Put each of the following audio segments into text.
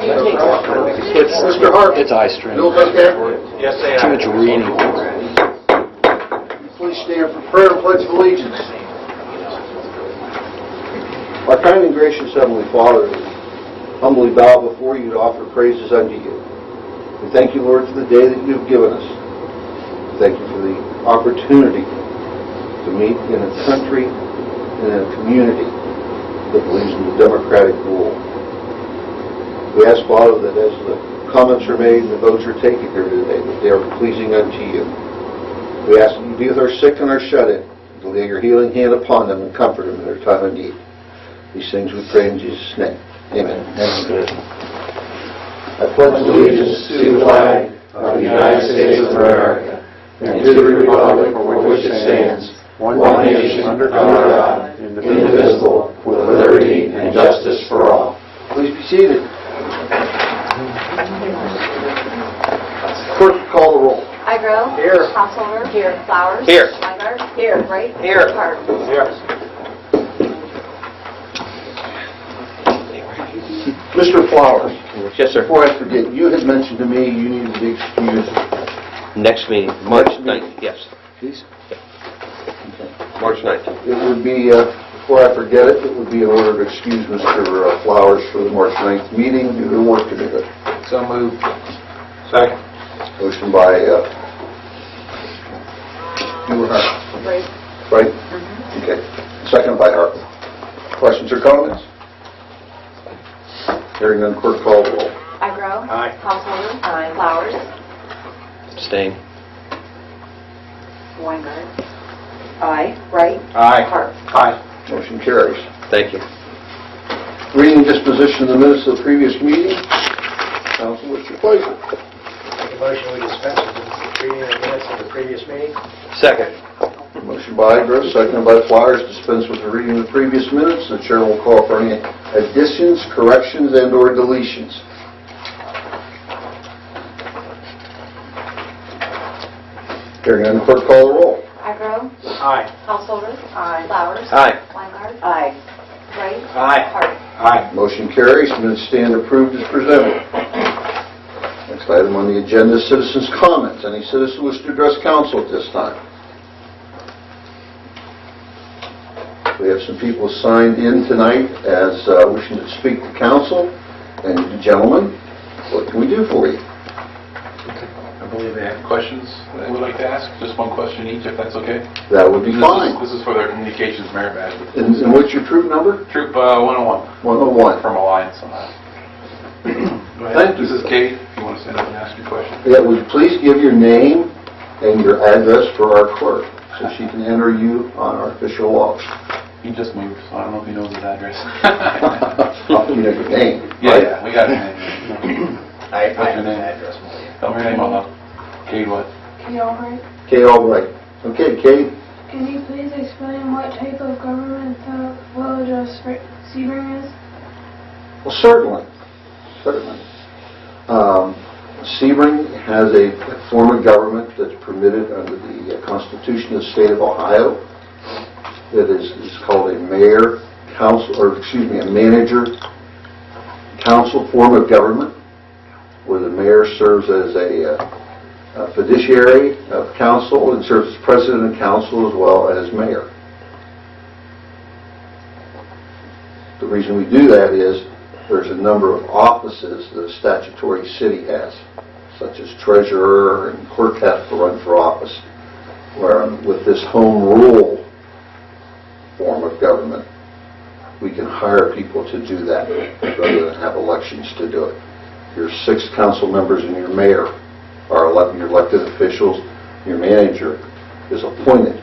Mr. Hart. It's eye strain. Bill's okay? Yes, they Too are. much reading. Please stand for prayer and pledge of allegiance. Our kind and gracious Heavenly Father, we humbly bow before you to offer praises unto you. We thank you, Lord, for the day that you have given us. We thank you for the opportunity to meet in a country and in a community that believes in the democratic rule. We ask, Father, that as the comments are made and the votes are taken here today, that they are pleasing unto you. We ask that you be with our sick and our shut-in, to lay your healing hand upon them and comfort them in their time of need. These things we pray in Jesus' name. Amen. I pledge allegiance to the flag of the United States of America and to the republic for which it stands, one nation under God, indivisible, with liberty and justice for all. Please be seated. Clerk, call the roll. Igro. Here. Householder. Here. Flowers. Here. Weingart. Here. Wright. Here. Hart. Here. Mr. Flowers. Yes, sir. Before I forget, you had mentioned to me you needed to be excused. Next meeting, March 9th. Yes. Please? March 9th. It would be, before I forget it, it would be in order to excuse Mr. Flowers for the March 9th meeting due to work to do. So moved. Second. Motion by, you were Hart, Right. right? Okay. Second by Hart. Questions or comments? Hearing none, clerk call the roll. Igro. Aye. Householder. Aye. Flowers. Abstain. Weingart. Aye. Wright. Aye. Hart. Aye. Motion carries. Thank you. Reading and disposition of the minutes of the previous meeting. Council, what's your pleasure? Make a motion we dispense with the reading of the minutes of the previous meeting. Second. Motion by Gross, seconded by Flowers, dispense with the reading of the previous minutes. The chair will call for any additions, corrections, and/or deletions. Hearing none, clerk call the roll. Igro. Aye. Householder. Aye. Flowers. Aye. Weingart. Aye. Wright. Aye. Hart. Aye. Motion carries. Minutes stand approved as presented. Next item on the agenda is citizens' comments. Any citizen wish to address council at this time? We have some people signed in tonight as wishing to speak to council. And gentlemen, what can we do for you? I believe they have questions they would like to ask. Just one question each, if that's okay. That would be fine. This is for their communications merit badge. And what's your troop number? Troop 101. 101. From Alliance on that. Go ahead. Thank you. This is Kate. If you want to stand up and ask your question. Yeah, would you please give your name and your address for our clerk so she can enter you on our official logs? He just moved, so I don't know if he knows his address. You know your name, Yeah, right? yeah, we got his name. What's your name? Address for you. Tell me your name, hold on. Kate what? Kate Albright. Kate, all right. Okay, Kate. Can you please explain what type of government the village of Sebring is? Well, certainly. Certainly. Sebring has a form of government that's permitted under the Constitution of the State of Ohio. It is called a mayor council, or excuse me, a manager council form of government, where the mayor serves as a fiduciary of council and serves as president of council as well as mayor. The reason we do that is there's a number of offices that a statutory city has, such as treasurer and clerk have to run for office, where with this home rule form of government, we can hire people to do that rather than have elections to do it. Your 6 council members and your mayor are your elected officials. Your manager is appointed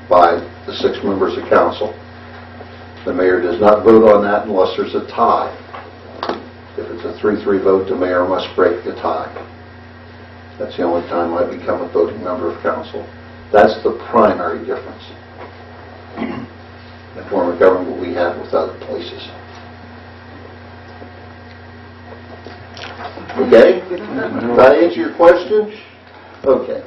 by the 6 members of council. The mayor does not vote on that unless there's a tie. If it's a 3-3 vote, the mayor must break the tie. That's the only time I become a voting member of council. That's the primary difference. The form of government we have with other places. Okay? Did I answer your question? Okay.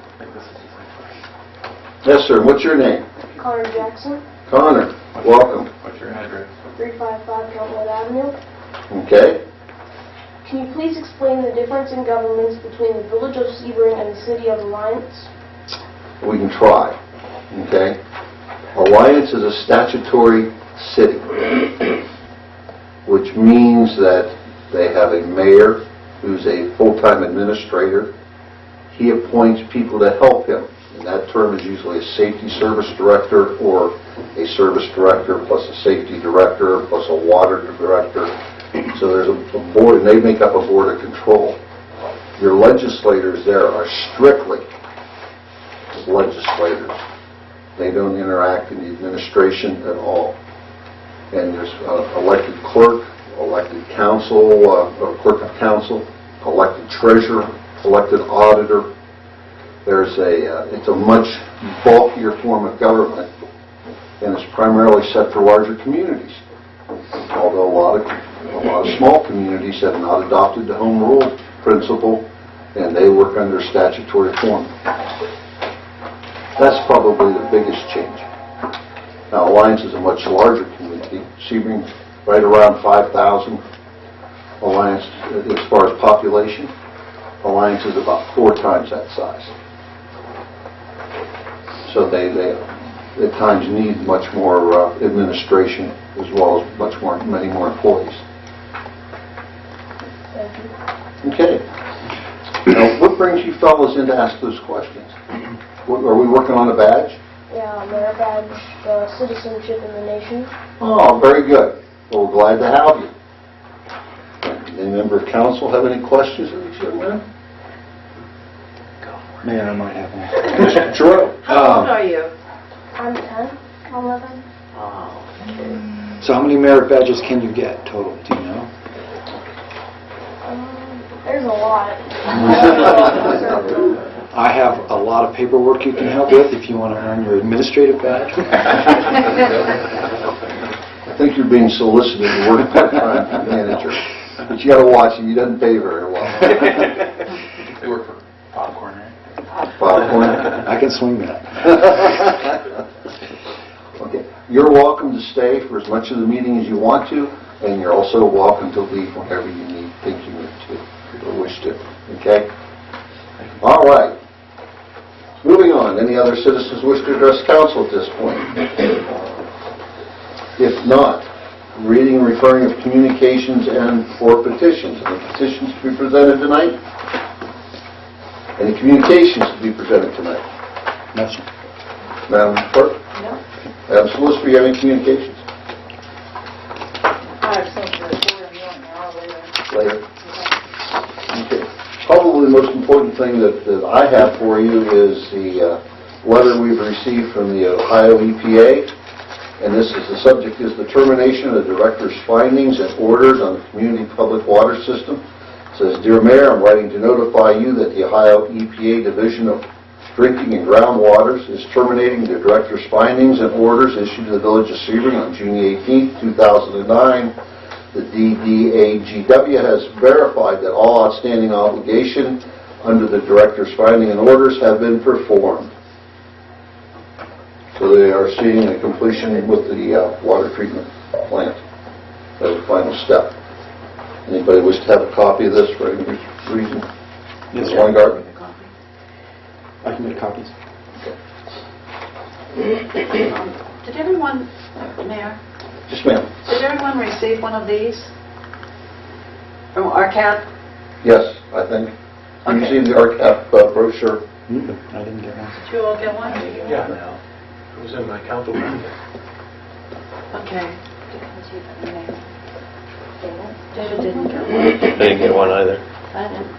Yes, sir. What's your name? Connor Jackson, Connor. Welcome. What's your address? 355 Keltwood Avenue. Okay. Can you please explain the difference in governments between the Village of Sebring and the City of Alliance? We can try, okay? Alliance is a statutory city, which means that they have a mayor who's a full-time administrator. He appoints people to help him, and that term is usually a safety service director or a service director plus a safety director plus a water director. So there's a board, and they make up a board of control. Your legislators there are strictly legislators. They don't interact in the administration at all. And there's elected clerk, elected council, or clerk of council, elected treasurer, elected auditor. It's a much bulkier form of government, and it's primarily set for larger communities. Although a lot of small communities have not adopted the home rule principle, and they work under statutory form. That's probably the biggest change. Now, Alliance is a much larger community. Sebring, right around 5,000. Alliance, as far as population, Alliance is about 4 times that size. So they at times need much more administration, as well as many more employees. Okay. Now, what brings you fellows in to ask those questions? Are we working on a badge? Yeah, Mayor Badge, citizenship in the nation. Oh, very good. Well, we're glad to have you. Any member of council have any questions of each other, man? Man, I might have one. Mr. Giroux? How old are you? I'm 10. 11. Oh, okay. So how many merit badges can you get total, do you know? There's a lot. I have a lot of paperwork you can help with if you want to earn your administrative badge. I think you're being solicited to work part-time manager. But you got to watch him. He doesn't pay very well. They work for popcorn, right? Popcorn. I can swing that. Okay. You're welcome to stay for as much of the meeting as you want to, and you're also welcome to leave whenever you think you need to or wish to. Okay? All right. Moving on. Any other citizens wish to address council at this point? If not, reading and referring of communications and or petitions. Any petitions to be presented tonight? Any communications to be presented tonight? No, sir. Madam Clerk? No. Madam Solicitor, you have any communications? I have something to report on you now later. Later. Okay. Probably the most important thing that I have for you is the letter we've received from the Ohio EPA. And the subject is the termination of the Director's findings and orders on the community public water system. It says, Dear Mayor, I'm writing to notify you that the Ohio EPA Division of Drinking and Groundwaters is terminating the Director's findings and orders issued to the Village of Sebring on June 18, 2009. The DDAGW has verified that all outstanding obligation under the Director's finding and orders have been performed. So they are seeing a completion with the water treatment plant. That was the final step. Anybody wish to have a copy of this for any reason? Yes, Mr. sir. Weingart? I can make copies. Did everyone, Mayor, Yes, ma'am. did everyone receive one of these from RCAP? Yes, I think. You Okay. received the RCAP brochure. I didn't get one. Did you all get one? Yeah. It was in my council packet. Okay. David didn't get one. I didn't get one either. I didn't.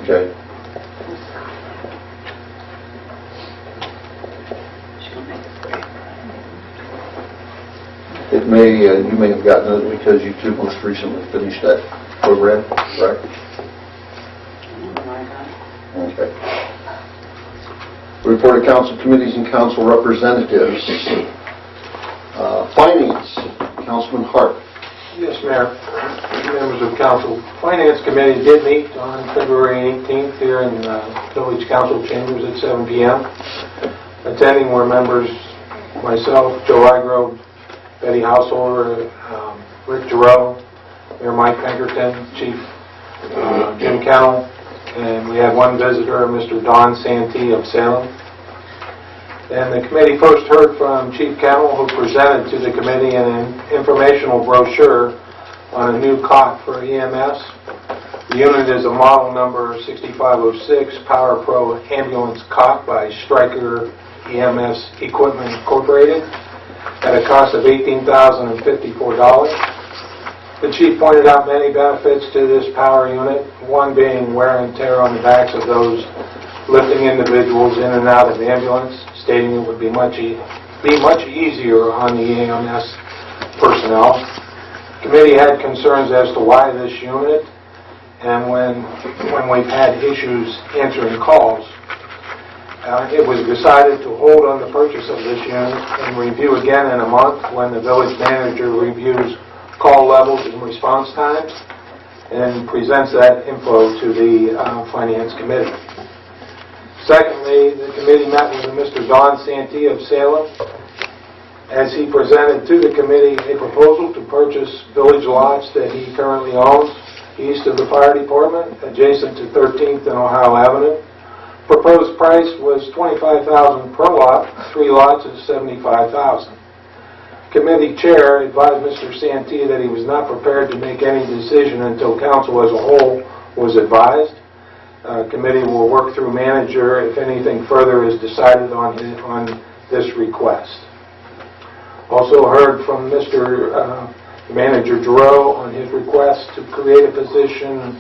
Okay. She's gonna make it great. It may, you may have gotten it because you two most recently finished that program, correct? Okay. Report of council committees and council representatives. Finance, Councilman Hart. Yes, Mayor. Members of council. Finance Committee did meet on February 18th here in Village Council Chambers at 7 p.m. Attending were members, myself, Joe Igrove, Betty Householder, Rick Giroux, Mayor Mike Pinkerton, Chief Jim Kennel, and we had one visitor, Mr. Don Santee of Salem. And the committee first heard from Chief Kennel, who presented to the committee an informational brochure on a new cot for EMS. The unit is a model number 6506 Power Pro ambulance cot by Stryker EMS Equipment Incorporated at a cost of $18,054. The chief pointed out many benefits to this power unit, one being wear and tear on the backs of those lifting individuals in and out of the ambulance, stating it would be much easier on the EMS personnel. The committee had concerns as to why this unit, and when we've had issues answering calls, it was decided to hold on the purchase of this unit and review again in a month when the village manager reviews call levels and response times and presents that info to the Finance Committee. Secondly, the committee met with Mr. Don Santee of Salem as he presented to the committee a proposal to purchase village lots that he currently owns east of the fire department, adjacent to 13th and Ohio Avenue. Proposed price was $25,000 per lot. 3 lots is $75,000. Committee chair advised Mr. Santee that he was not prepared to make any decision until council as a whole was advised. Committee will work through manager if anything further is decided on this request. Also heard from Mr. Manager Giroux on his request to create a position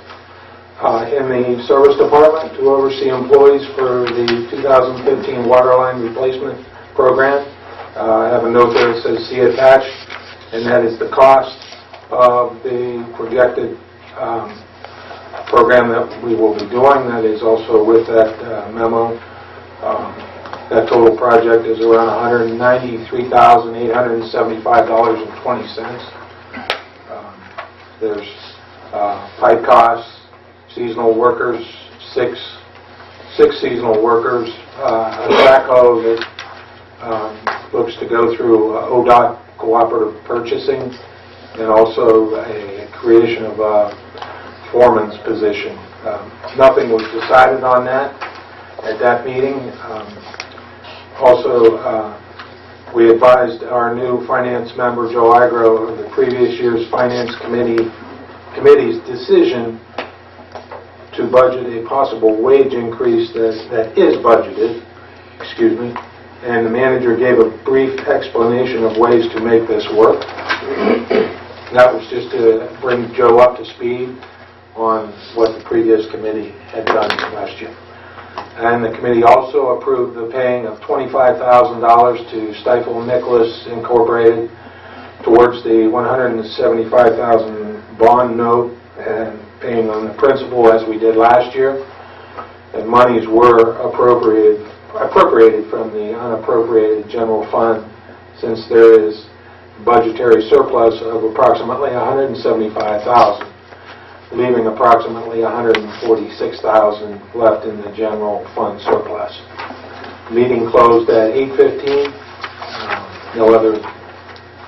in the service department to oversee employees for the 2015 water line replacement program. I have a note there that says see attached, and that is the cost of the projected program that we will be doing. That is also with that memo. That total project is around $193,875.20. There's pipe costs, seasonal workers, six seasonal workers, a backhoe that looks to go through ODOT cooperative purchasing, and also a creation of a foreman's position. Nothing was decided on that at that meeting. We advised our new finance member, Joe Igro, of the previous year's finance committee's decision to budget a possible wage increase that is budgeted, and the manager gave a brief explanation of ways to make this work. That was just to bring Joe up to speed on what the previous committee had done last year. And the committee also approved the paying of $25,000 to Stifel Nicholas Incorporated towards the $175,000 bond note and paying on the principal as we did last year. And monies were appropriated from the unappropriated general fund, since there is budgetary surplus of approximately $175,000. Leaving approximately $146,000 left in the general fund surplus. Meeting closed at 8:15. No other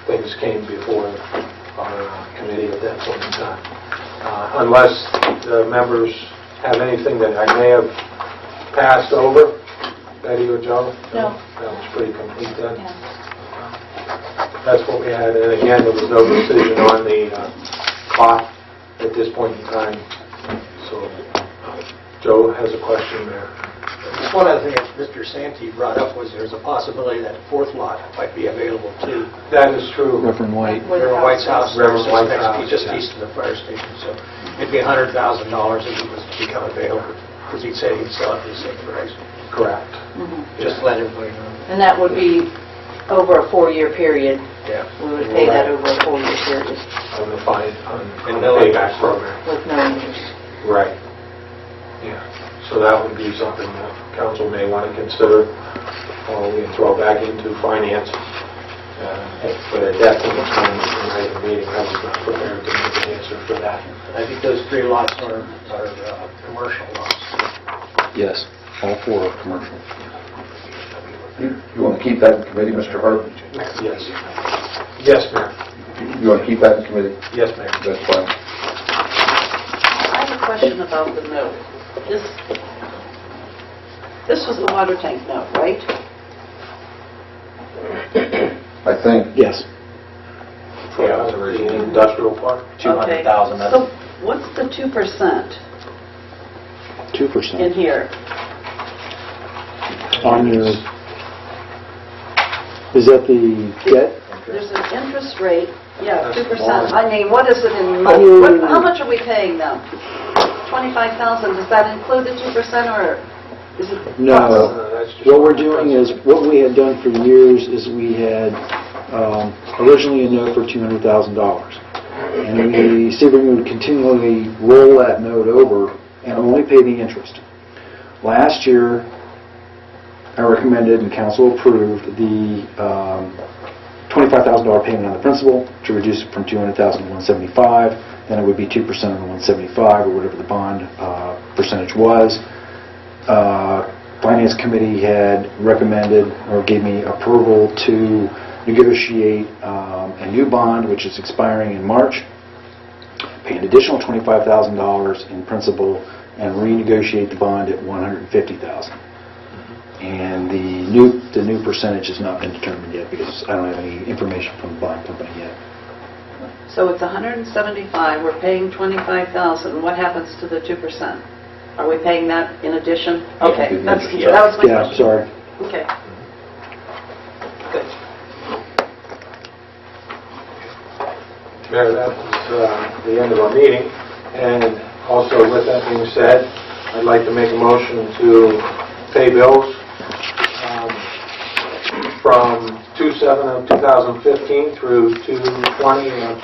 things came before our committee at that point in time. Unless the members have anything that I may have passed over, Betty or Joe? No. That was pretty complete then. Yeah. That's what we had. And again, there was no decision on the clock at this point in time. So, Joe has a question there. Just one other thing that Mr. Santee brought up was there's a possibility that a 4th lot might be available too. That is true. Reverend White. Reverend White's house, Reverend White's next to- house, just yeah. east of the fire station. So it'd be $100,000 if it was to become available, because he'd say he'd sell it for the same price. Correct. Just let everybody know. And that would be over a 4-year period. Yeah. We would pay that over a 4-year period On the And no payback interest. program. with no interest. Right. Yeah. So that would be something that council may want to consider, or we can throw back into finance. But at that point in time, tonight in the meeting, I was not prepared to make an answer for that. I think those 3 lots are commercial lots. Yes, all 4 are commercial. You want to keep that in committee, Mr. Hart? Yes. Yes, Mayor. You want to keep that in committee? Yes, Mayor. That's fine. I have a question about the note. This was the water tank note, right? I think, Yes. Yeah, the industrial park. 200,000, that's... So what's the 2% 2%. in here? On your, is that the debt? There's an interest rate, yeah, That's 2%. the bond. I mean, what is it in money? How much are we paying them? 25,000, does that include the 2% or is it? No. That's just- What we're doing is, what we had done for years is we had originally a note for $200,000. And the Sebring would continually roll that note over and only pay the interest. Last year, I recommended and council approved the $25,000 payment on the principal to reduce it from $200,000 to $175,000. Then it would be 2% on the $175,000 or whatever the bond percentage was. Finance Committee had recommended or gave me approval to negotiate a new bond, which is expiring in March, pay an additional $25,000 in principal, and renegotiate the bond at $150,000. And the new percentage has not been determined yet because I don't have any information from the bond company yet. So it's 175, we're paying 25,000. What happens to the 2%? Are we paying that in addition? Okay, that was my Yeah, question. sorry. Okay. Good. Mayor, that was the end of our meeting. And also, with that being said, I'd like to make a motion to pay bills from 2/7 of 2015 through 2/20 of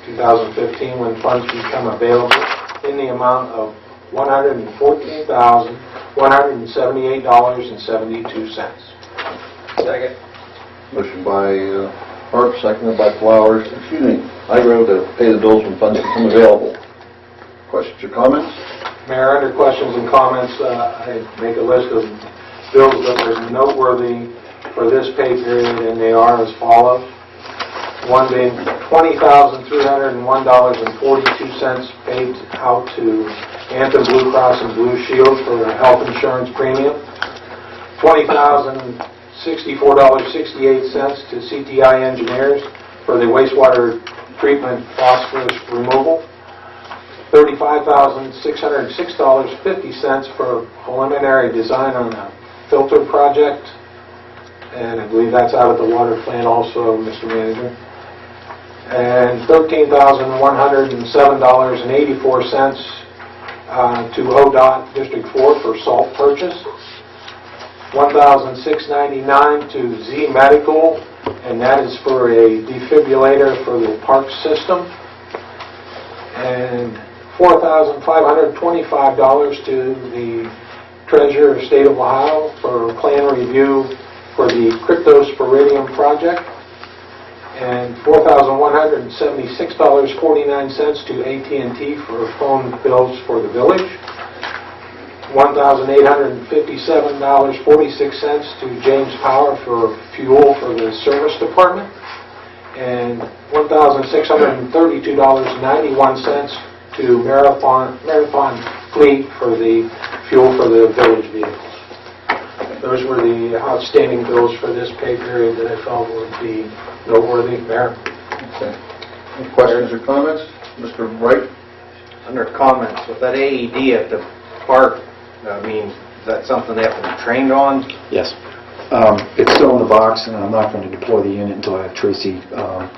2015 when funds become available in the amount of $114,178.72. Second. motion by Hart, seconded by Flowers. Excuse me, I wrote to pay the bills when funds become available. Questions or comments? Mayor, under questions and comments, I make a list of bills that are noteworthy for this pay period, and they are as follows. One being $20,301.42 paid out to Anthem Blue Cross and Blue Shield for their health insurance premium. $20,064.68 to CTI Engineers for the wastewater treatment phosphorus removal. $35,606.50 for preliminary design on a filter project. And I believe that's out at the water plant also, Mr. Manager. And $13,107.84 to ODOT District 4 for salt purchase. $1,699 to Z Medical, and that is for a defibrillator for the park system. And $4,525 to the Treasurer of State of Ohio for plan review for the cryptosporidium project. And $4,176.49 to AT&T for phone bills for the village. $1,857.46 to James Power for fuel for the service department. And $1,632.91 to Marathon Fleet for the fuel for the village vehicles. Those were the outstanding bills for this pay period that I felt would be noteworthy. Mayor? Okay. Any questions or comments? Mr. Wright? Under comments, with that AED at the park, I mean, is that something they have to be trained on? Yes. It's still in the box, and I'm not going to deploy the unit until I have Tracy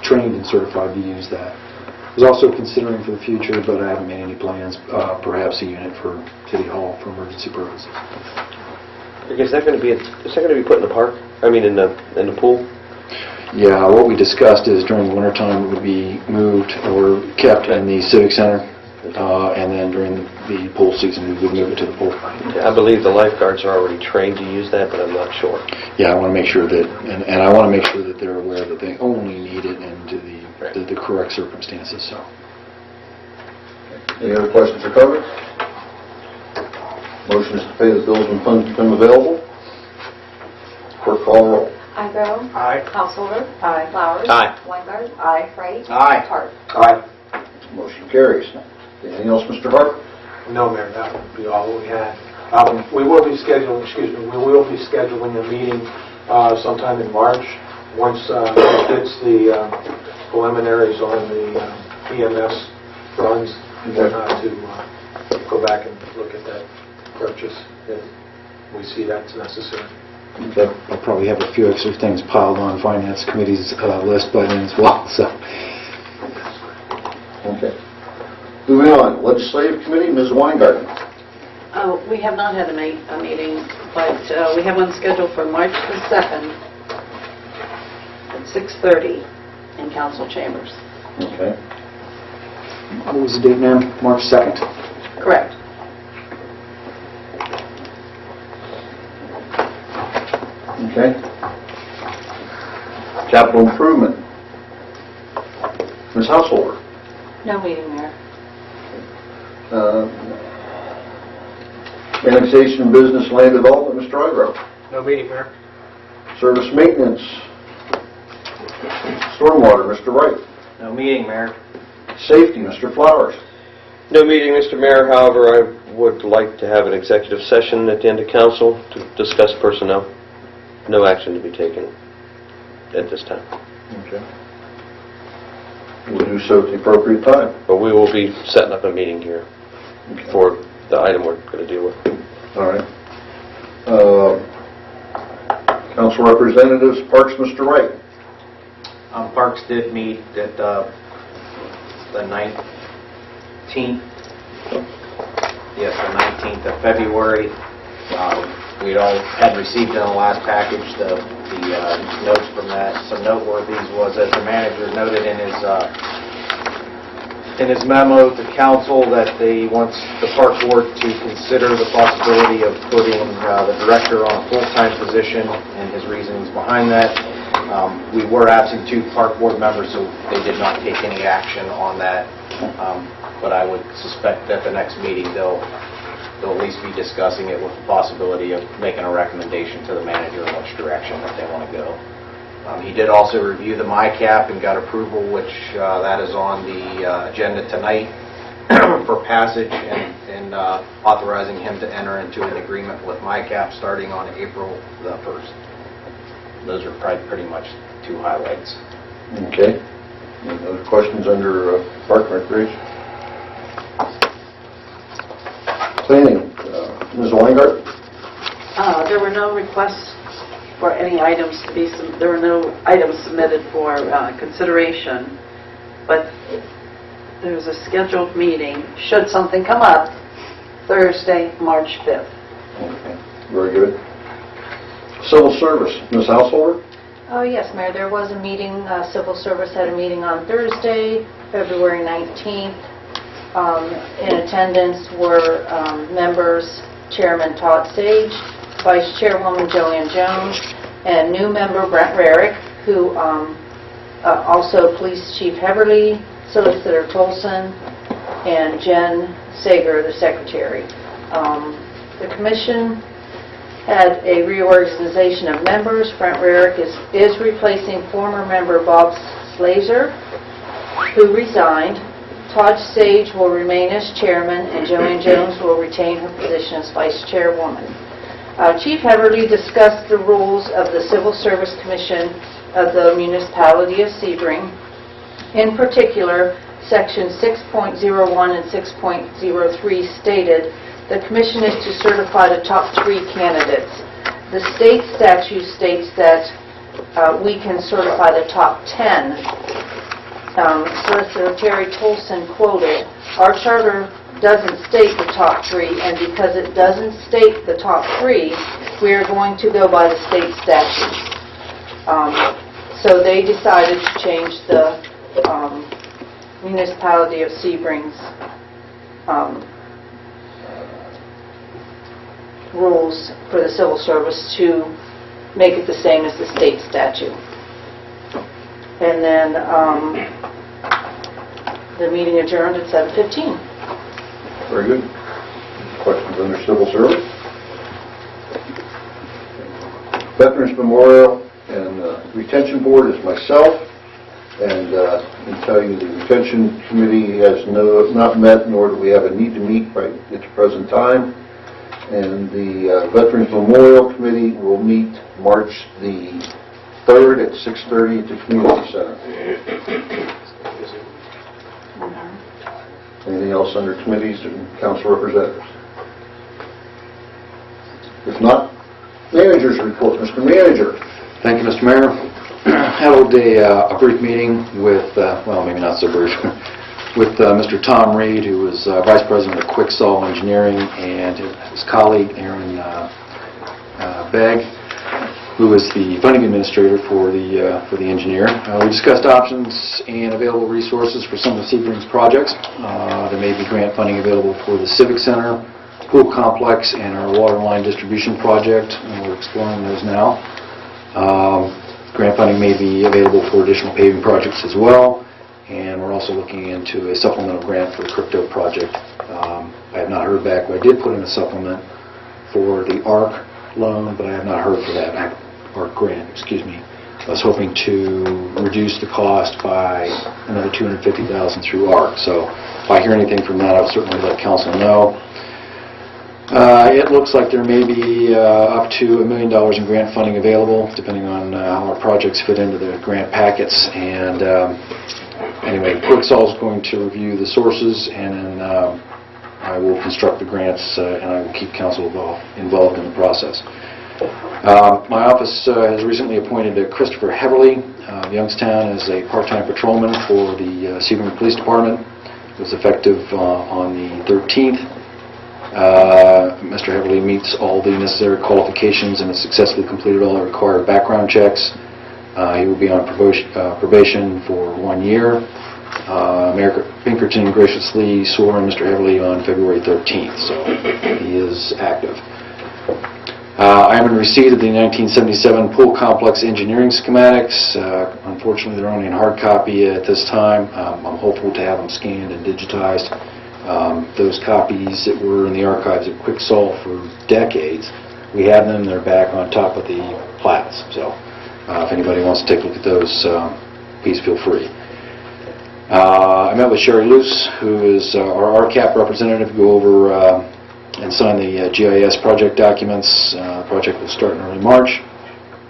trained and certified to use that. I was also considering for the future, but I haven't made any plans, perhaps a unit for City Hall for emergency purposes. Is that going to be put in the park? I mean, in the pool? Yeah, what we discussed is during the wintertime it would be moved or kept in the Civic Center, and then during the pool season we would move it to the pool. I believe the lifeguards are already trained to use that, but I'm not sure. Yeah, I want to make sure that, and I want to make sure that they're aware that they only need it into the correct circumstances. So. Any other questions or comments? Motion is to pay the bills when funds become available. Clerk call the roll. I Heigro. Aye. Householder. Aye. Flowers. Aye. Weingart. Aye. Wright. Aye. Hart. Aye. Motion carries. Anything else, Mr. Hart? No, Mayor, that would be all we had. We will be scheduling, a meeting sometime in March, once Rich gets the preliminaries on the EMS runs, and whatnot, to go back and look at that purchase, if we see that's necessary. Okay. I'll probably have a few extra things piled on Finance Committee's list by then as well, so. Okay. Moving on, Legislative Committee, Ms. Weingarten. We have not had a meeting, but we have one scheduled for March the 2nd at 6:30 in council chambers. Okay. What was the date, ma'am? March 2nd? Correct. Okay. Capital Improvement, Ms. Householder. No meeting, Mayor. Annexation and Business Land Development, Mr. Ivro. No meeting, Mayor. Service Maintenance, Stormwater, Mr. Wright. No meeting, Mayor. Safety, Mr. Flowers. No meeting, Mr. Mayor. However, I would like to have an executive session at the end of council to discuss personnel. No action to be taken at this time. Okay. We'll do so at the appropriate time. But we will be setting up a meeting here Okay. for the item we're going to deal with. All right. Council Representatives, Parks, Mr. Wright. Parks did meet at the 19th. Yes, the 19th of February. We all had received in the last package the notes from that. Some noteworthies was, as the manager noted in his memo to council, that he wants the park board to consider the possibility of putting the director on a full-time position, and his reasonings behind that. We were absent 2 park board members, so they did not take any action on that. But I would suspect that the next meeting they'll at least be discussing it with the possibility of making a recommendation to the manager in which direction that they want to go. He did also review the MICAP and got approval, which that is on the agenda tonight for passage, and authorizing him to enter into an agreement with MICAP starting on April the 1st. Those are probably pretty much 2 highlights. Okay. Any other questions under Park and Recreation? Planning, Ms. Weingart. There were no requests for any items to be, there were no items submitted for consideration, but there's a scheduled meeting, should something come up, Thursday, March 5th. Okay, very good. Civil Service, Ms. Householder. Oh, yes, Mayor, there was a meeting, Civil Service had a meeting on Thursday, February 19th. In attendance were members, Chairman Todd Sage, Vice Chairwoman Joanne Jones, and new member Brent Rarick, who also Police Chief Heverly, Solicitor Tolson, and Jen Sager, the Secretary. The Commission had a reorganization of members. Brent Rarick is replacing former member Bob Slazer, who resigned. Todd Sage will remain as chairman, and Joanne Jones will retain her position as vice chairwoman. Chief Heverly discussed the rules of the Civil Service Commission of the municipality of Sebring. In particular, Section 6.01 and 6.03 stated the commission is to certify the top 3 candidates. The state statute states that we can certify the top 10. Solicitor Terry Tolson quoted, "Our charter doesn't state the top 3, and because it doesn't state the top 3, we are going to go by the state statute." So they decided to change the municipality of Sebring's rules for the civil service to make it the same as the state statute. And then the meeting adjourned at 7:15. Very good. Questions under Civil Service? Veterans Memorial and retention board is myself, and I can tell you the retention committee has not met, nor do we have a need to meet right at the present time. And the Veterans Memorial Committee will meet March the 3rd at 6:30 at the Community Center. Anything else under committees and council representatives? If not, manager's report. Mr. Manager. Thank you, Mr. Mayor. Held a brief meeting with, well, maybe not so brief, with Mr. Tom Reed, who was Vice President of Quicksall Engineering, and his colleague, Aaron Begg, who is the funding administrator for the engineer. We discussed options and available resources for some of the Sebring's projects. There may be grant funding available for the Civic Center, pool complex, and our water line distribution project, and we're exploring those now. Grant funding may be available for additional paving projects as well, and we're also looking into a supplemental grant for the crypto project. I have not heard back, but I did put in a supplement for the ARC loan, but I have not heard for that, ARC grant, excuse me. I was hoping to reduce the cost by another $250,000 through ARC, so if I hear anything from that, I'll certainly let council know. It looks like there may be up to $1 million in grant funding available, depending on how our projects fit into the grant packets. And anyway, Quicksall is going to review the sources, and then I will construct the grants, and I will keep council involved in the process. My office has recently appointed Christopher Heverly of Youngstown as a part-time patrolman for the Sebring Police Department. It was effective on the 13th. Mr. Heverly meets all the necessary qualifications and has successfully completed all the required background checks. He will be on probation for 1 year. Mayor Pinkerton graciously swore in Mr. Heverly on February 13th, so he is active. I am in receipt of the 1977 pool complex engineering schematics. Unfortunately, they're only in hard copy at this time. I'm hopeful to have them scanned and digitized. Those copies that were in the archives at Quicksall for decades, we have them. They're back on top of the plats. So if anybody wants to take a look at those, please feel free. I met with Sherry Luce, who is our RCAP representative, to go over and sign the GIS project documents. The project will start in early March,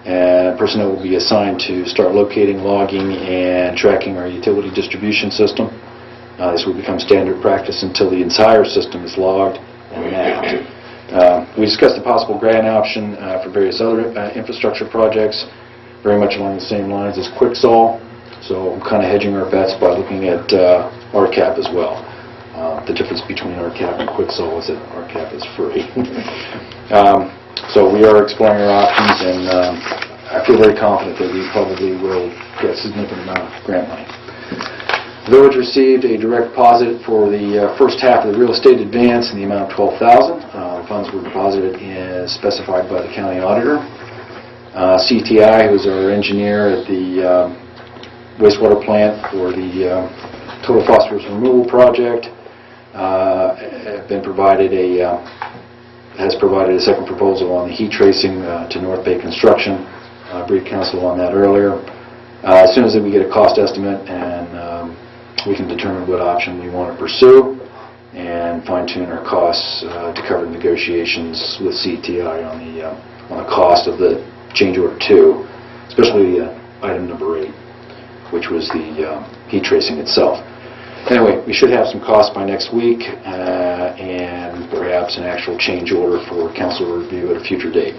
and personnel will be assigned to start locating, logging, and tracking our utility distribution system. This will become standard practice until the entire system is logged and mapped. We discussed a possible grant option for various other infrastructure projects, very much along the same lines as Quicksall. So I'm kind of hedging our bets by looking at RCAP as well. The difference between RCAP and Quicksall is that RCAP is free. So we are exploring our options, and I feel very confident that we probably will get a significant amount of grant money. The village received a direct deposit for the first half of the real estate advance in the amount of $12,000. The funds were deposited as specified by the county auditor. CTI, who is our engineer at the wastewater plant for the total phosphorus removal project, has provided a second proposal on the heat tracing to North Bay Construction. I briefed council on that earlier. As soon as we get a cost estimate, and we can determine what option we want to pursue and fine-tune our costs to cover negotiations with CTI on the cost of the change order 2, especially item number 8, which was the heat tracing itself. Anyway, we should have some costs by next week and perhaps an actual change order for council review at a future date.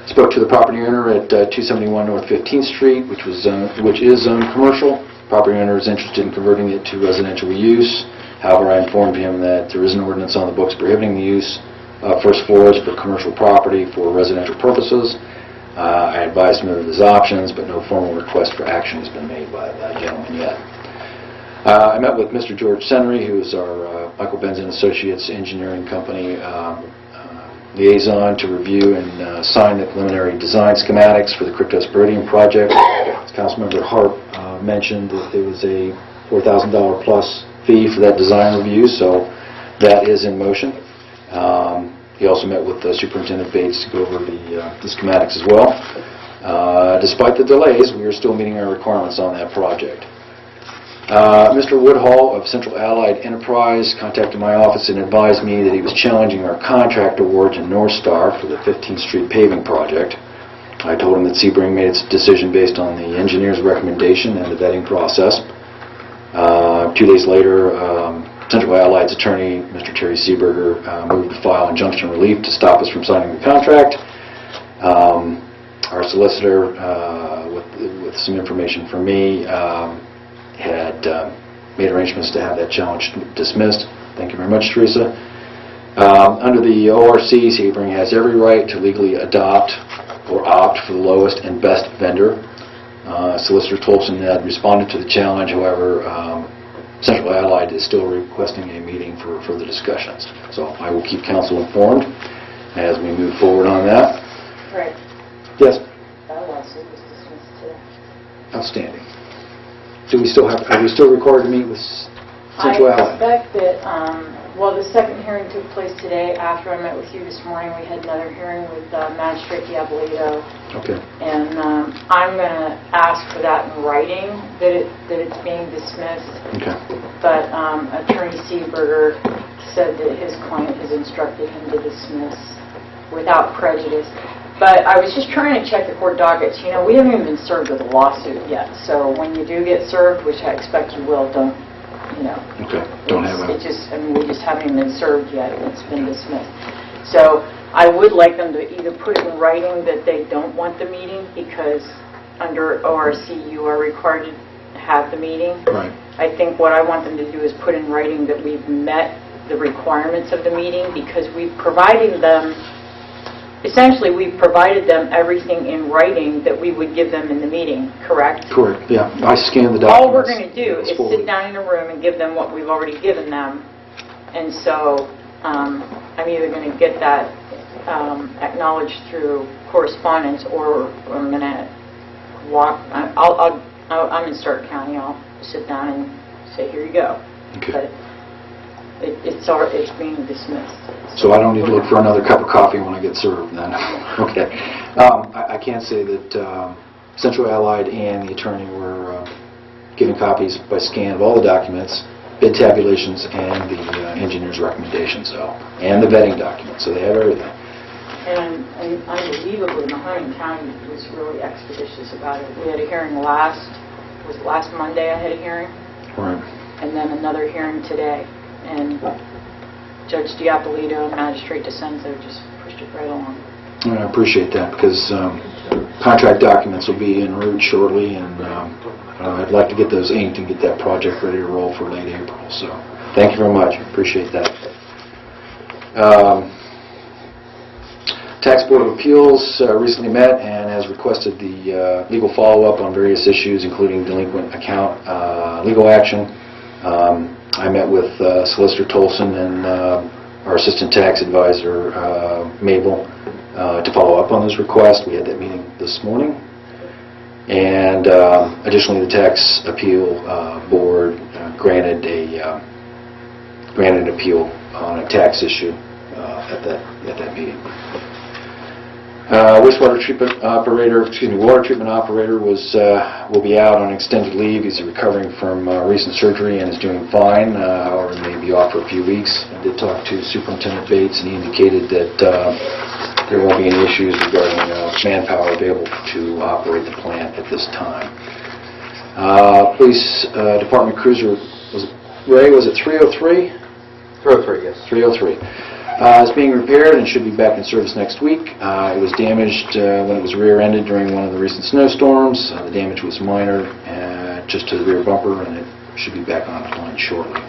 Spoke to the property owner at 271 North 15th Street, which is zoned commercial. Property owner is interested in converting it to residential use. However, I informed him that there is an ordinance on the books prohibiting the use of first floors for commercial property for residential purposes. I advised him of his options, but no formal request for action has been made by that gentleman yet. I met with Mr. George Senry, who is our Michael Benz & Associates engineering company liaison, to review and sign the preliminary design schematics for the Cryptosporidium project. As Councilmember Hart mentioned, that there was a $4,000 plus fee for that design review, so that is in motion. He also met with Superintendent Bates to go over the schematics as well. Despite the delays, we are still meeting our requirements on that project. Mr. Woodhall of Central Allied Enterprise contacted my office and advised me that he was challenging our contract award to North Star for the 15th Street paving project. I told him that Sebring made its decision based on the engineer's recommendation and the vetting process. 2 days later, Central Allied's attorney, Mr. Terry Seeberger, moved to file injunction relief to stop us from signing the contract. Our solicitor, with some information from me, had made arrangements to have that challenge dismissed. Thank you very much, Teresa. Under the ORC, Sebring has every right to legally adopt or opt for the lowest and best vendor. Solicitor Tolson had responded to the challenge. However, Central Allied is still requesting a meeting for further discussions. So I will keep council informed as we move forward on that. Right. Yes? That lawsuit was dismissed today. Outstanding. Are we still required to meet with Central I Allied? expect that, well, the second hearing took place today. After I met with you this morning, we had another hearing with Magistrate Diabolito. Okay. And I'm going to ask for that in writing, that it's being dismissed. Okay. But Attorney Seeberger said that his client has instructed him to dismiss without prejudice. But I was just trying to check the court dockets. You know, we haven't even been served with a lawsuit yet. So when you do get served, which I expect you will, don't, you know. Okay. Don't have a... It just, I mean, we just haven't even been served yet, and it's been dismissed. So I would like them to either put it in writing that they don't want the meeting, because under ORC you are required to have the meeting. Right. I think what I want them to do is put in writing that we've met the requirements of the meeting, because we've provided them, essentially we've provided them everything in writing that we would give them in the meeting, correct? Correct, yeah. I scanned the documents. All we're going to do is Forward. sit down in a room and give them what we've already given them. And so I'm either going to get that acknowledged through correspondence, or I'm going to walk. I'm in Stark County. I'll sit down and say, here you go. Okay. But it's being dismissed. So I don't need to look for another cup of coffee when I get served then. Okay. I can say that Central Allied and the attorney were given copies by scan of all the documents, bid tabulations, and the engineer's recommendations, and the vetting documents. So they have everything. And unbelievably, Mahoning County was really expeditious about it. We had a hearing last Monday I had a hearing. Right. And then another hearing today. And Judge Diabolito and Magistrate DeCenzo just pushed it right along. And I appreciate that, because contract documents will be en route shortly, and I'd like to get those inked and get that project ready to roll for late April. So thank you very much. Appreciate that. Tax Board of Appeals recently met and has requested the legal follow-up on various issues, including delinquent account legal action. I met with Solicitor Tolson and our Assistant Tax Advisor, Mabel, to follow up on this request. We had that meeting this morning. And additionally, the Tax Appeal Board granted an appeal on a tax issue at that meeting. Water treatment operator will be out on extended leave. He's recovering from recent surgery and is doing fine. However, may be off for a few weeks. I did talk to Superintendent Bates, and he indicated that there won't be any issues regarding manpower available to operate the plant at this time. Police Department cruiser, was it 303? 303, yes. 303. It's being repaired and should be back in service next week. It was damaged when it was rear-ended during one of the recent snowstorms. The damage was minor, just to the rear bumper, and it should be back online shortly.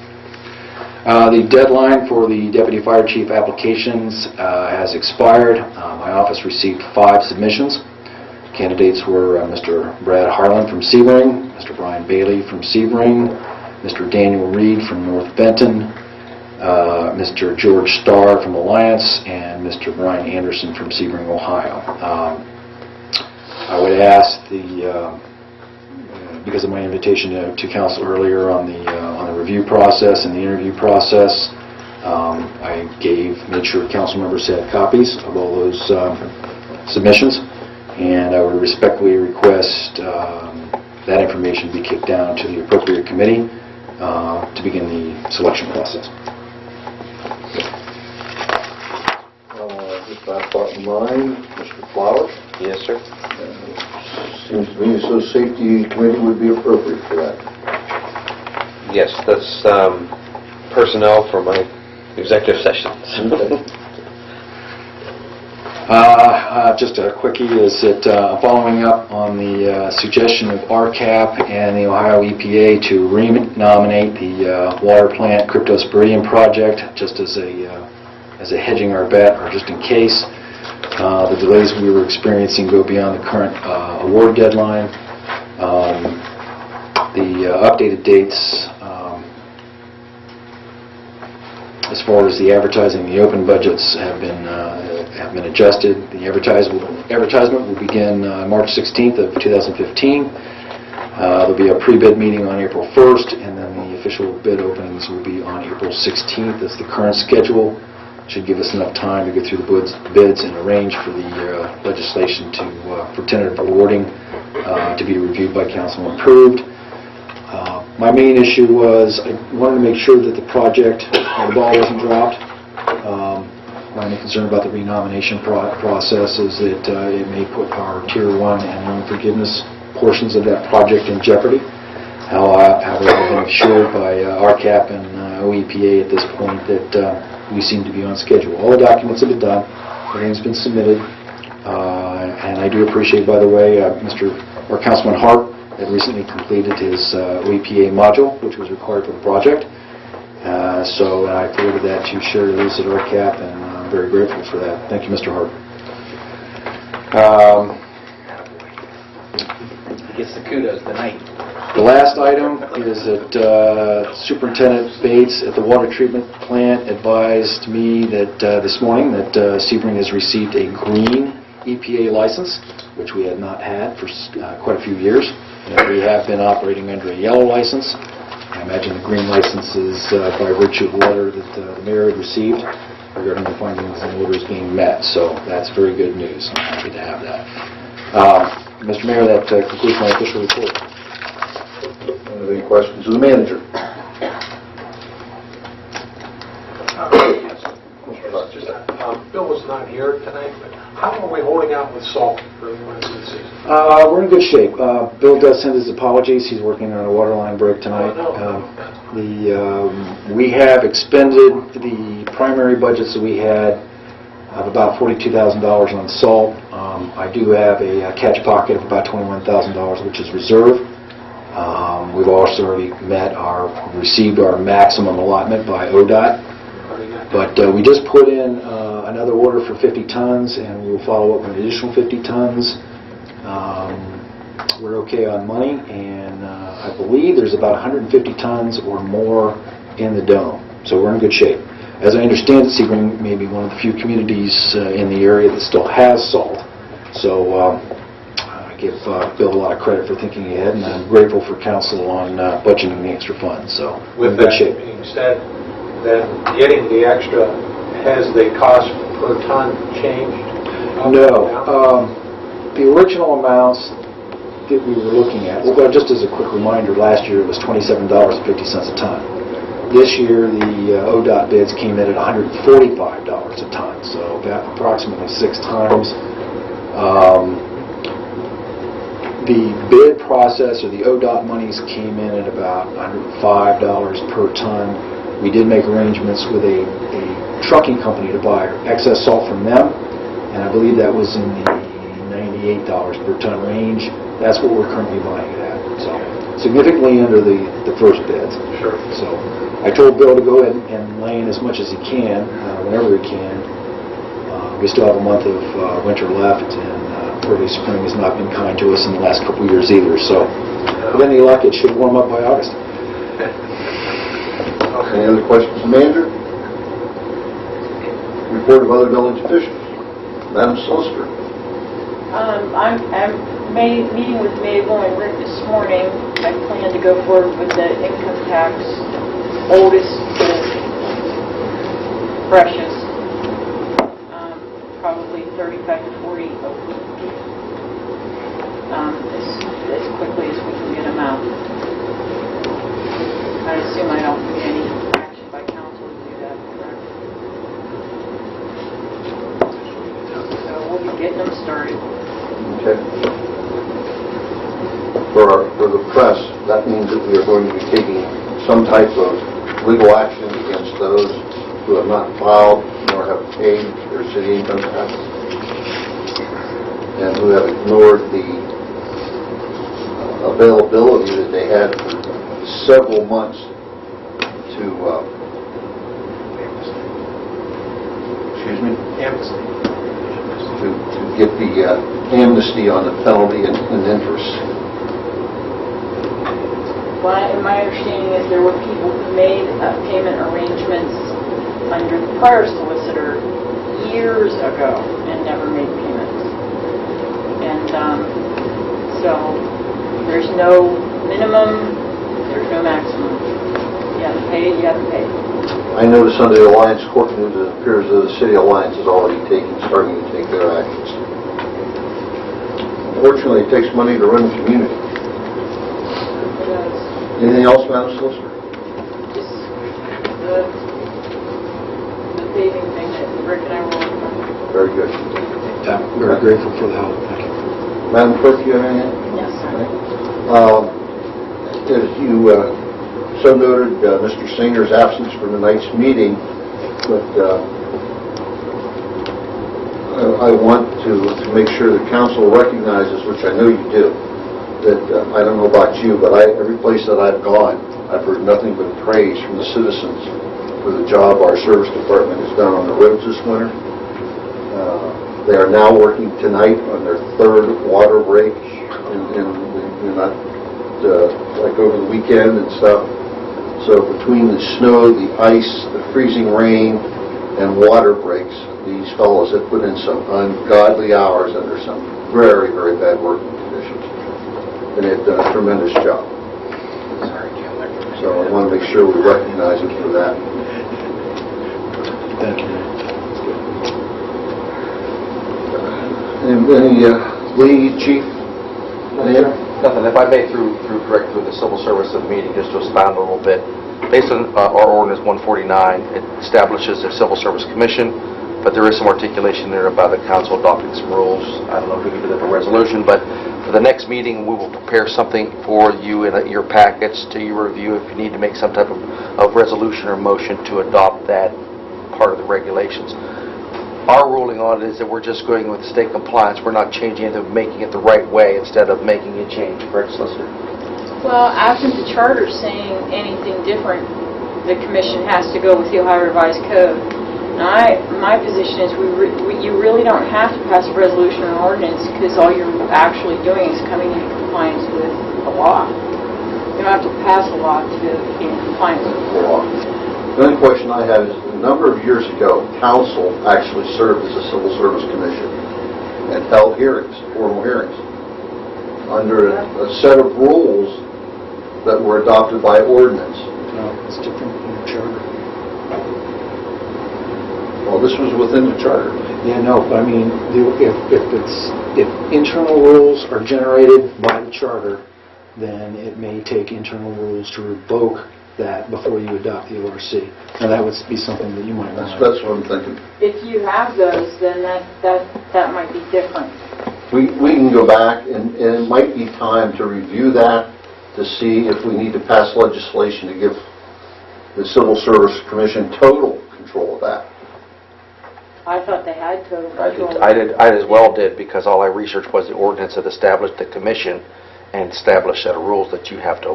The deadline for the Deputy Fire Chief applications has expired. My office received 5 submissions. Candidates were Mr. Brad Harlan from Sebring, Mr. Brian Bailey from Sebring, Mr. Daniel Reed from North Benton, Mr. George Starr from Alliance, and Mr. Brian Anderson from Sebring, Ohio. I would ask because of my invitation to council earlier on the review process and the interview process, I made sure council members had copies of all those submissions, and I would respectfully request that information be kicked down to the appropriate committee to begin the selection process. Just my thought in mind, Mr. Flowers. Yes, sir. Seems to me as though safety committee would be appropriate for that. Yes, that's personnel for my executive sessions. Just a quickie is that following up on the suggestion of RCAP and the Ohio EPA to re-nominate the water plant cryptosporidium project just as a hedging our bet, or just in case the delays we were experiencing go beyond the current award deadline. The updated dates as far as the advertising, the open budgets have been adjusted. The advertisement will begin March 16th of 2015. There'll be a pre-bid meeting on April 1st, and then the official bid openings will be on April 16th. That's the current schedule. Should give us enough time to get through the bids and arrange for the legislation for tentative awarding to be reviewed by council and approved. My main issue was I wanted to make sure that the project, the ball wasn't dropped. My only concern about the renomination process is that it may put our Tier 1 and loan forgiveness portions of that project in jeopardy. However, I've been assured by RCAP and OEPA at this point that we seem to be on schedule. All the documents have been done. Everything's been submitted. And I do appreciate, by the way, Councilman Hart had recently completed his OEPA module, which was required for the project. So I forwarded that to Sherry Lewis at RCAP, and I'm very grateful for that. Thank you, Mr. Hart. He gets the kudos tonight. The last item is that Superintendent Bates at the water treatment plant advised me that this morning that Sebring has received a green EPA license, which we had not had for quite a few years. We have been operating under a yellow license. I imagine the green license is by virtue of the letter that the mayor had received regarding the findings and orders being met. So that's very good news. I'm happy to have that. Mr. Mayor, that concludes my official report. Any questions of the manager? Bill was not here tonight, but how are we holding out with salt for the rest of the season? We're in good shape. Bill does send his apologies. He's working on a water line break tonight. We have expended the primary budgets that we had of about $42,000 on salt. I do have a catch pocket of about $21,000, which is reserve. We've also already received our maximum allotment by ODOT. But we just put in another order for 50 tons, and we'll follow up with an additional 50 tons. We're okay on money, and I believe there's about 150 tons or more in the dome. So we're in good shape. As I understand it, Sebring may be one of the few communities in the area that still has salt. So I give Bill a lot of credit for thinking ahead, and I'm grateful for council on budgeting the extra funds. So we're in good shape. With that being said, then getting the extra, has the cost per ton changed? No. The original amounts that we were looking at, well, just as a quick reminder, last year it was $27.50 a ton. This year the ODOT bids came in at $145 a ton, so about approximately 6 times. The bid process, or the ODOT monies, came in at about $105 per ton. We did make arrangements with a trucking company to buy excess salt from them, and I believe that was in the $98 per ton range. That's what we're currently buying it at. So significantly under the first bids. Sure. So I told Bill to go ahead and lay in as much as he can, whenever he can. We still have a month of winter left, and early spring has not been kind to us in the last couple of years either. So with any luck, it should warm up by August. Any other questions, Manager? Report of other village officials. Madam Solicitor. I'm meeting with Mabel and Rick this morning. I plan to go forward with the income tax, oldest to freshest, probably 35 to 40 a week. we'll be getting them started. Okay. For the press, that means that we are going to be taking some type of legal action against those who have not filed nor have paid their city income tax and who have ignored the availability that they had for several months to, excuse me? To get the amnesty on the penalty and interest. My understanding is there were people who made payment arrangements under the prior solicitor years ago and never made payments. And so there's no minimum, there's no maximum. You have to pay, you have to pay. I noticed under the Alliance Court News, it appears that the City Alliance is already starting to take their actions. Unfortunately, it takes money to run the community. Anything else, Madam Solicitor? Just the paving thing that Rick and I were working on. Very good. Yeah, we're grateful for the help. Thank you. Madam Clerk, you have anything? Yes, sir. As you so noted, Mr. Singer's absence from tonight's meeting, but I want to make sure the council recognizes, which I know you do, that I don't know about you, but every place that I've gone, I've heard nothing but praise from the citizens for the job our service department has done on the roads this winter. They are now working tonight on their third water break, and not like over the weekend and stuff. So between the snow, the ice, the freezing rain, and water breaks, these fellows have put in some ungodly hours under some very, very bad working conditions. And they've done a tremendous job. So I want to make sure we recognize them for that. Thank you. Any Lee, Chief? Nothing. If I may, direct through the civil service of the meeting, just to expound a little bit. Based on our ordinance 149, it establishes a civil service commission, but there is some articulation there about the council adopting some rules. I don't know if we can do that in a resolution, but for the next meeting, we will prepare something for you in your packets to your review if you need to make some type of resolution or motion to adopt that part of the regulations. Our ruling on it is that we're just going with state compliance. We're not changing it, making it the right way instead of making a change. Correct, Solicitor? Well, absent the charter saying anything different, the commission has to go with the Ohio Revised Code. Now, my position is you really don't have to pass a resolution or ordinance because all you're actually doing is coming into compliance with a law. You don't have to pass a law to be in compliance with the law. The only question I have is, a number of years ago, council actually served as a civil service commission and held hearings, formal hearings, under a set of rules that were adopted by ordinance. No, it's different in the charter. Well, this was within the charter. Yeah, no, but I mean, if internal rules are generated by the charter, then it may take internal rules to revoke that before you adopt the ORC. Now that would be something that you might want to... That's what I'm thinking. If you have those, then that might be different. We can go back, and it might be time to review that to see if we need to pass legislation to give the Civil Service Commission total control of that. I thought they had total I control. as well did, because all I researched was the ordinance that established the commission and established a set of rules that you have to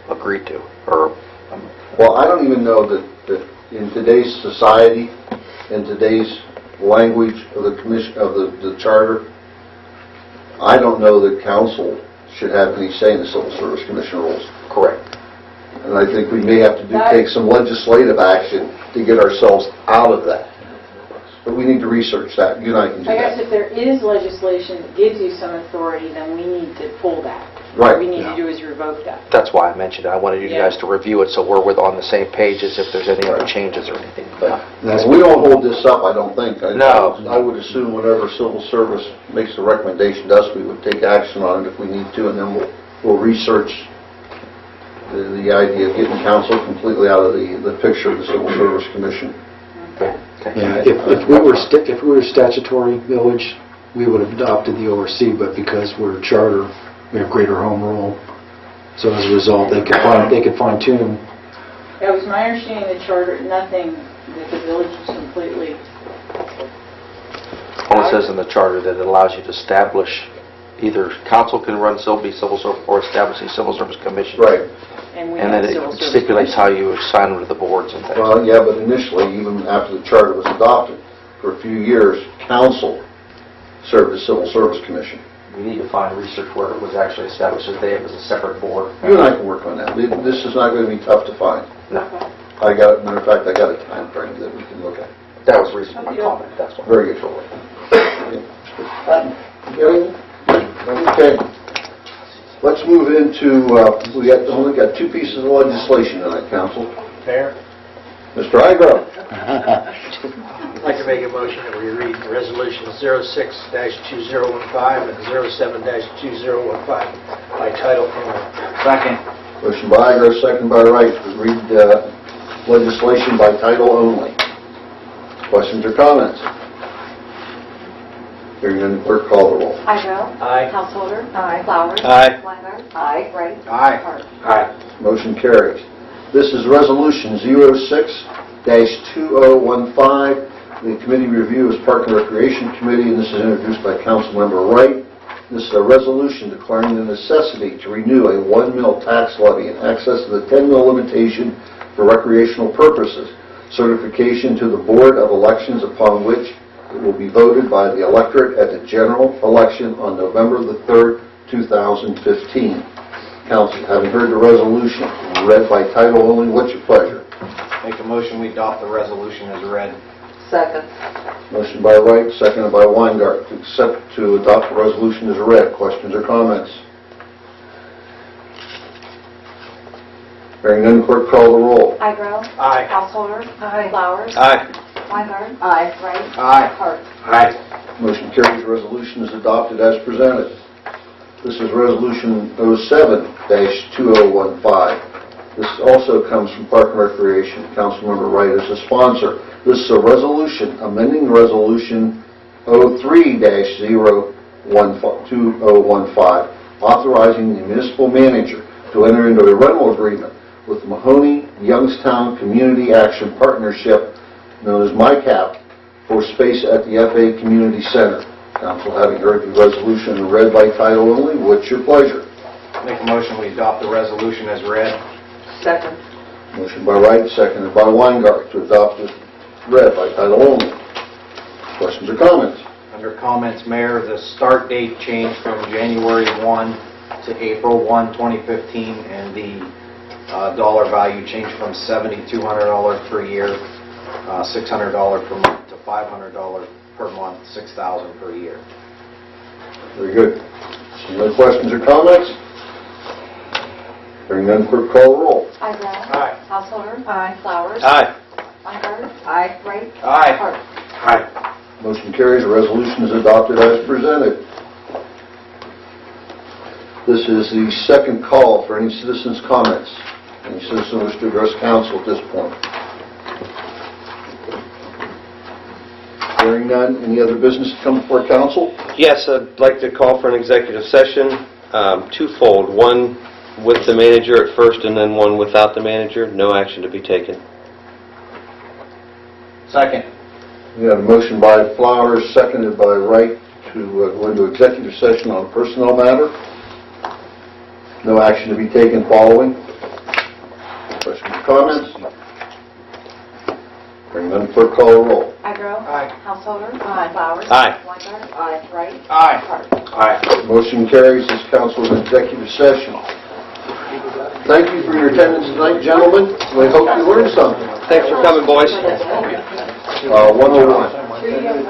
agree to. Well, I don't even know that in today's society, in today's language of the commission of the charter, I don't know that council should have any say in the Civil Service Commission rules. Correct. And I think we may have to take some legislative action to get ourselves out of that. But we need to research that. You and I can do I guess that. if there is legislation that gives you some authority, then we need to pull that. Right. What we need to do is revoke that. That's why I mentioned it. I wanted you Yeah. guys to review it so we're on the same page as if there's any other changes or anything. But We don't hold this up, I don't think. No. I would assume whenever Civil Service makes a recommendation to us, we would take action on it if we need to, and then we'll research the idea of getting council completely out of the picture of the Civil Service Commission. Okay. Yeah, if we were statutory village, we would have adopted the ORC, but because we're charter, we have greater home rule. So as a result, they could fine tune. It was my understanding the charter, nothing, that the village was completely... Well, it says in the charter that it allows you to establish, either council can run be civil service, or establish a civil service commission. Right. And we And had then civil it service stipulates commission. how you assign them to the boards and things. Well, yeah, but initially, even after the charter was adopted, for a few years, council served as civil service commission. We need to find research where it was actually established as they have as a separate board. You and I can work on that. This is not going to be tough to find. No, I got, matter of fact, I got a time frame that we can look at. that was the reason for my comment, that's why. Very good. Okay. Let's move into, we only got two pieces of legislation tonight, council. Mayor, Mr. Igro. I'd like to make a motion that we read Resolution 06-2015 and 07-2015 by title only. Second. Motion by Igro, second by Wright, to read legislation by title only. Questions or comments? Hearing none, clerk call the roll. Igro. Aye. Householder. Aye. Flowers. Aye. Weingart. Aye. Wright. Aye. Hart. Aye. Motion carries. This is Resolution 06-2015. The committee review is Park and Recreation Committee, and this is introduced by Councilmember Wright. This is a resolution declaring the necessity to renew a 1 mil tax levy in excess of the 10 mil limitation for recreational purposes. Certification to the Board of Elections, upon which it will be voted by the electorate at the general election on November the 3rd, 2015. Council, having heard the resolution read by title only, what's your pleasure? Make a motion we adopt the resolution as read. Second. Motion by Wright, seconded by Weingart to adopt the resolution as read. Questions or comments? Hearing none, clerk call the roll. Igro. Aye. Householder. Aye. Flowers. Aye. Weingart. Aye. Wright. Aye. Hart. Aye. Motion carries. Resolution is adopted as presented. This is Resolution 07-2015. This also comes from Park and Recreation. Councilmember Wright is the sponsor. This is a resolution amending Resolution 03-2015, authorizing the municipal manager to enter into a rental agreement with Mahoney Youngstown Community Action Partnership, known as MyCap, for space at the FA Community Center. Council, having heard the resolution read by title only, what's your pleasure? Make a motion we adopt the resolution as read. Second. Motion by Wright, seconded by Weingart to adopt this read by title only. Questions or comments? Under comments, Mayor, the start date changed from January 1 to April 1, 2015, and the dollar value changed from $7,200 per year, $600 per month, to $500 per month, $6,000 per year. Very good. Any other questions or comments? Hearing none, clerk call the roll. Igro. Aye. Householder. Aye. Flowers. Aye. Weingart. Aye. Wright. Aye. Hart. Aye. Motion carries. The resolution is adopted as presented. This is the second call for any citizens' comments. Any citizen wish to address council at this point? Hearing none, any other business to come before council? Yes, I'd like to call for an executive session, twofold. One with the manager at first and then one without the manager. No action to be taken. Second. We have a motion by Flowers, seconded by Wright, to go into executive session on a personnel matter. No action to be taken following. Questions or comments? Hearing none, clerk call the roll. Igro. Aye. Householder. Aye. Flowers. Aye. Weingart. Aye. Wright. Aye. Hart. Aye. Motion carries. This council is in executive session. Thank you for your attendance tonight, gentlemen. We hope you learned something. Thanks for coming, boys. 101.